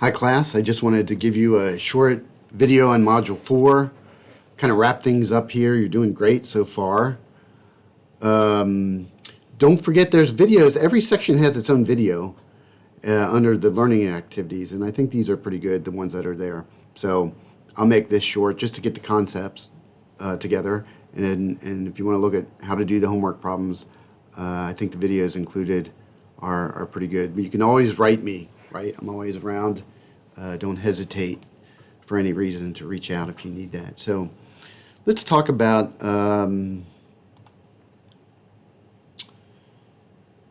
Hi class, I just wanted to give you a short video on Module 4, kind of wrap things up here. You're doing great so far. Don't forget there's videos. Every section has its own video under the learning activities, and I think these are pretty good, the ones that are there. So I'll make this short just to get the concepts together, and if you want to look at how to do the homework problems, I think the videos included are pretty good. But you can always write me, right? I'm always around. Don't hesitate for any reason to reach out if you need that. So let's talk about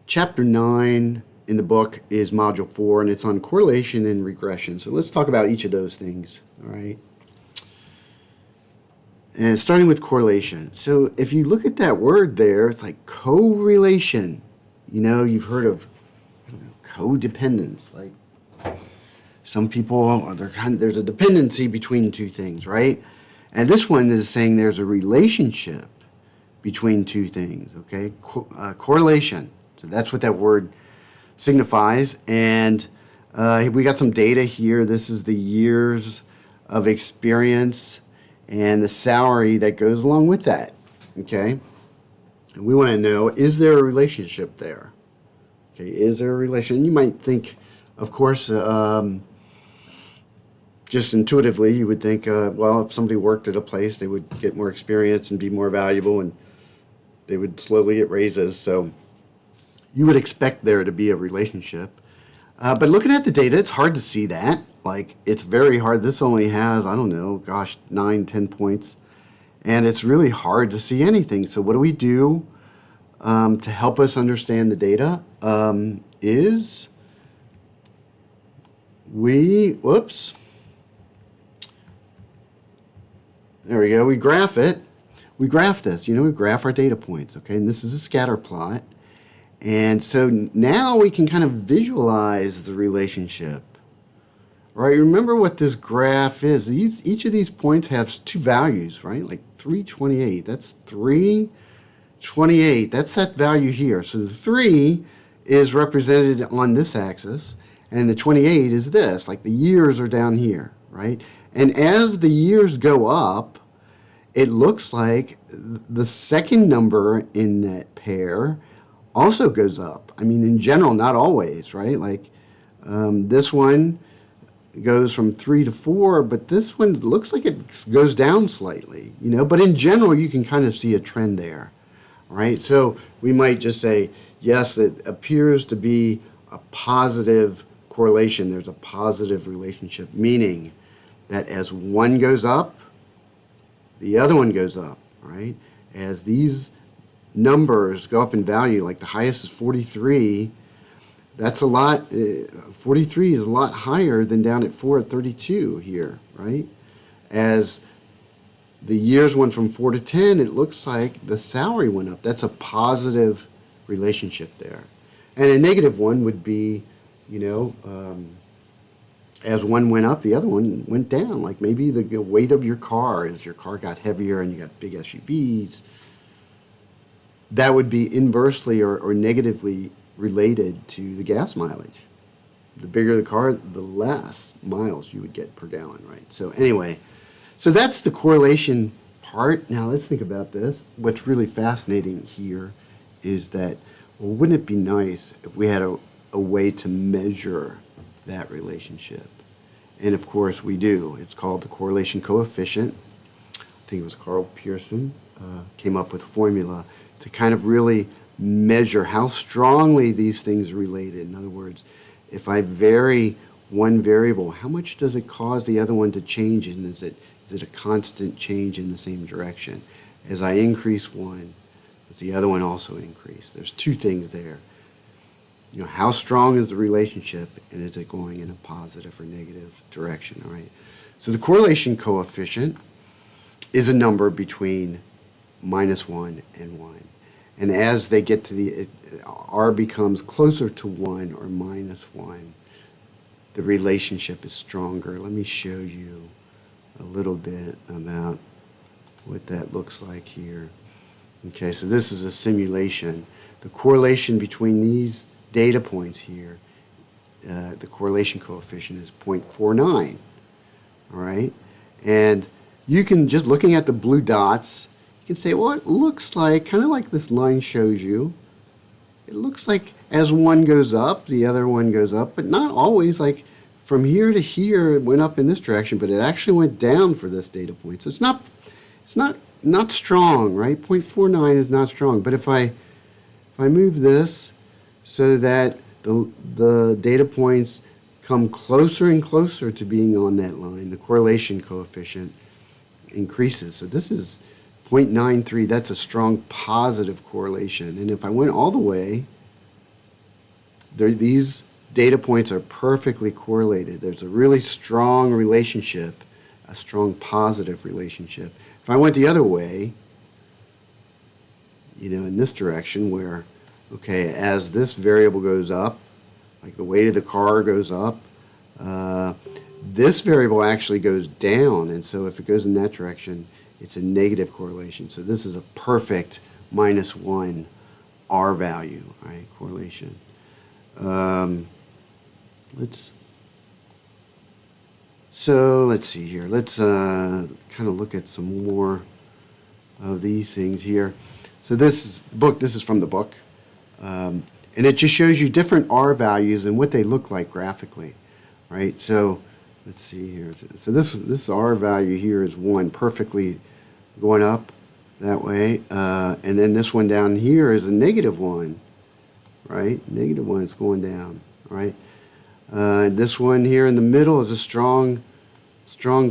Chapter 9 in the book is Module 4, and it's on correlation and regression. So let's talk about each of those things, all right? And starting with correlation. So if you look at that word there, it's like correlation. You know, you've heard of codependence. Like some people, there's a dependency between two things, right? And this one is saying there's a relationship between two things, okay? Correlation. So that's what that word signifies. And we got some data here. This is the years of experience and the salary that goes along with that, okay? And we want to know, is there a relationship there? Okay, is there a relation? You might think, of course, just intuitively, you would think, well, if somebody worked at a place, they would get more experience and be more valuable, and they would slowly get raises. So you would expect there to be a relationship. But looking at the data, it's hard to see that. Like, it's very hard. This only has, I don't know, gosh, 9, 10 points. And it's really hard to see anything. So what do we do to help us understand the data? Whoops. There we go. We graph it. We graph this. You know, we graph our data points, okay? And this is a scatter plot. And so now we can kind of visualize the relationship. All right, remember what this graph is. Each of these points has two values, right? Like 328. That's 328. That's that value here. So the 3 is represented on this axis, and the 28 is this. Like the years are down here, right? And as the years go up, it looks like the second number in that pair also goes up. I mean, in general, not always, right? Like this one goes from 3 to 4, but this one looks like it goes down slightly, you know? But in general, you can kind of see a trend there, right? So we might just say, yes, it appears to be a positive correlation. There's a positive relationship, meaning that as one goes up, the other one goes up, right? As these numbers go up in value, like the highest is 43, that's a lot. 43 is a lot higher than down at 4 at 32 here, right? As the years went from 4 to 10, it looks like the salary went up. That's a positive relationship there. And a negative one would be, you know, as one went up, the other one went down. Like maybe the weight of your car, as your car got heavier and you got big SUVs, that would be inversely or negatively related to the gas mileage. The bigger the car, the less miles you would get per gallon, right? So anyway, so that's the correlation part. Now let's think about this. What's really fascinating here is that, well, wouldn't it be nice if we had a way to measure that relationship? And of course we do. It's called the correlation coefficient. I think it was Carl Pearson came up with a formula to kind of really measure how strongly these things are related. In other words, if I vary one variable, how much does it cause the other one to change, and is it a constant change in the same direction? As I increase one, does the other one also increase? There's two things there. You know, how strong is the relationship, and is it going in a positive or negative direction, all right? So the correlation coefficient is a number between -1 and 1. And as they get to R becomes closer to 1 or -1, the relationship is stronger. Let me show you a little bit about what that looks like here. Okay, so this is a simulation. The correlation between these data points here the correlation coefficient is 0.49. All right, and you can, just looking at the blue dots, you can say, well, it looks like, kind of like this line shows you, it looks like as one goes up, the other one goes up, but not always. Like from here to here, it went up in this direction, but it actually went down for this data point. So it's not strong, right? 0.49 is not strong. But if I move this so that the data points come closer and closer to being on that line, the correlation coefficient increases. So this is 0.93. That's a strong positive correlation. And if I went all the way, these data points are perfectly correlated. There's a really strong relationship, a strong positive relationship. If I went the other way, in this direction where, okay, as this variable goes up, like the weight of the car goes up, this variable actually goes down. And so if it goes in that direction, it's a negative correlation. So this is a perfect -1 R value, right, correlation. Let's see here. Let's kind of look at some more of these things here. So this is from the book. And it just shows you different R values and what they look like graphically, right? So let's see here. So this R value here is 1, perfectly going up that way. And then this one down here is a -1, right? -1 is going down, right? This one here in the middle is a strong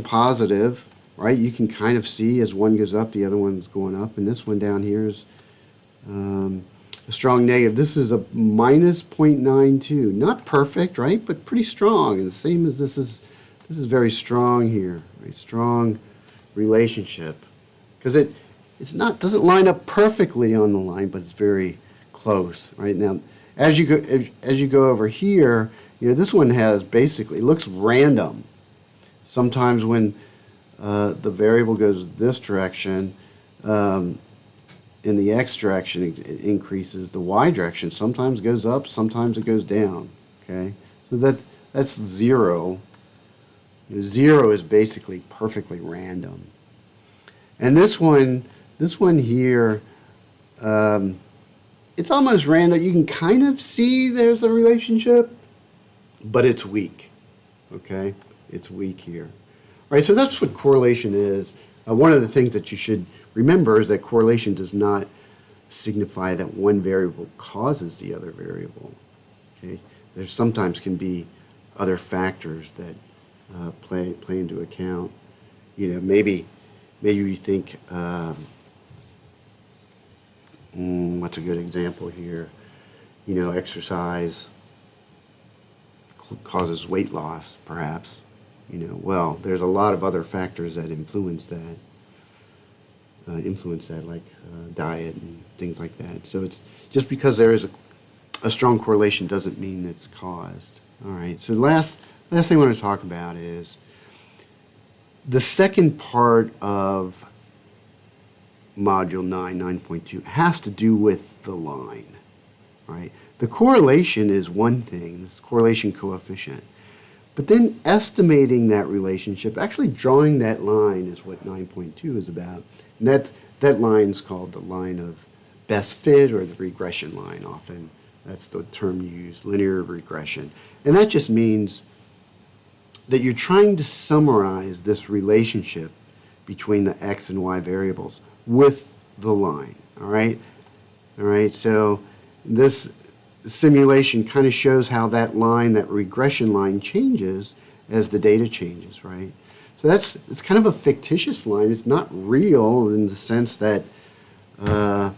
positive, right? You can kind of see as one goes up, the other one's going up. And this one down here is a strong negative. This is a -0.92. Not perfect, right? But pretty strong. And the same as this is very strong here, right? Strong relationship. Because doesn't line up perfectly on the line, but it's very close, right? Now, as you go over here, this one has basically, looks random. Sometimes when the variable goes this direction, in the x direction it increases. The y direction sometimes goes up, sometimes it goes down. Okay, so that's 0. 0 is basically perfectly random. And this one here, it's almost random. You can kind of see there's a relationship, but it's weak. Okay, it's weak here. All right, so that's what correlation is. One of the things that you should remember is that correlation does not signify that one variable causes the other variable. Okay, there sometimes can be other factors that play into account. Maybe you think, what's a good example here? Exercise causes weight loss, perhaps. Well, there's a lot of other factors that influence that, like diet and things like that. So it's just because there is a strong correlation doesn't mean it's caused. All right, so the last thing I want to talk about is the second part of Module 9.2 has to do with the line, right? The correlation is one thing, this correlation coefficient. But then estimating that relationship, actually drawing that line is what 9.2 is about. And that line is called the line of best fit, or the regression line often. That's the term used, linear regression. And that just means that you're trying to summarize this relationship between the x and y variables with the line, all right? All right, so this simulation kind of shows how that line, that regression line, changes as the data changes, right? So it's kind of a fictitious line. It's not real in the sense that, there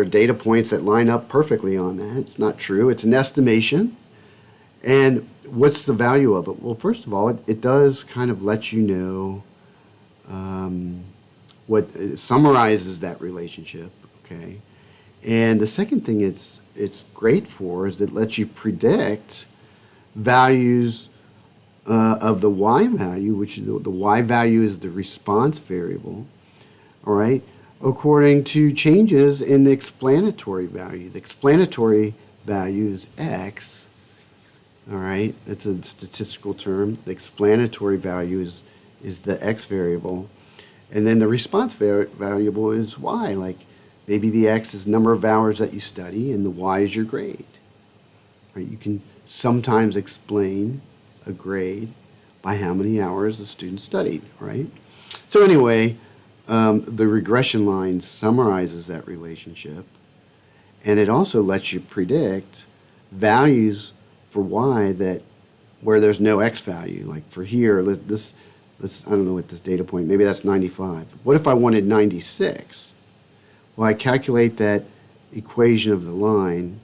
are data points that line up perfectly on that. It's not true. It's an estimation. And what's the value of it? Well, first of all, it does kind of let you know what it summarizes that relationship, okay? And the second thing it's great for is it lets you predict values of the y value, which the y value is the response variable, all right, according to changes in the explanatory value. The explanatory value is x, All right, it's a statistical term. The explanatory value is the x variable. And then the response variable is y. Like maybe the x is number of hours that you study and the y is your grade. Right? You can sometimes explain a grade by how many hours a student studied, right? So anyway, the regression line summarizes that relationship, and it also lets you predict values for y that where there's no x value. Like for here, let's I don't know what this data point, maybe that's 95. What if I wanted 96? Well, I calculate that equation of the line,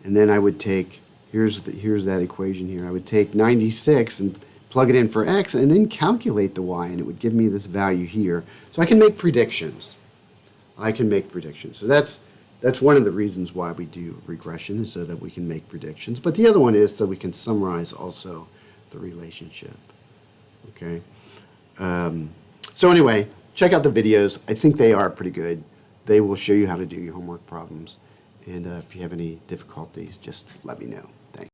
and then I would take, here's that equation here. I would take 96 and plug it in for x, and then calculate the y, and it would give me this value here. So I can make predictions. So that's one of the reasons why we do regression, is so that we can make predictions. But the other one is so we can summarize also the relationship. Okay. So anyway, check out the videos. I think they are pretty good. They will show you how to do your homework problems. And if you have any difficulties, just let me know. Thanks.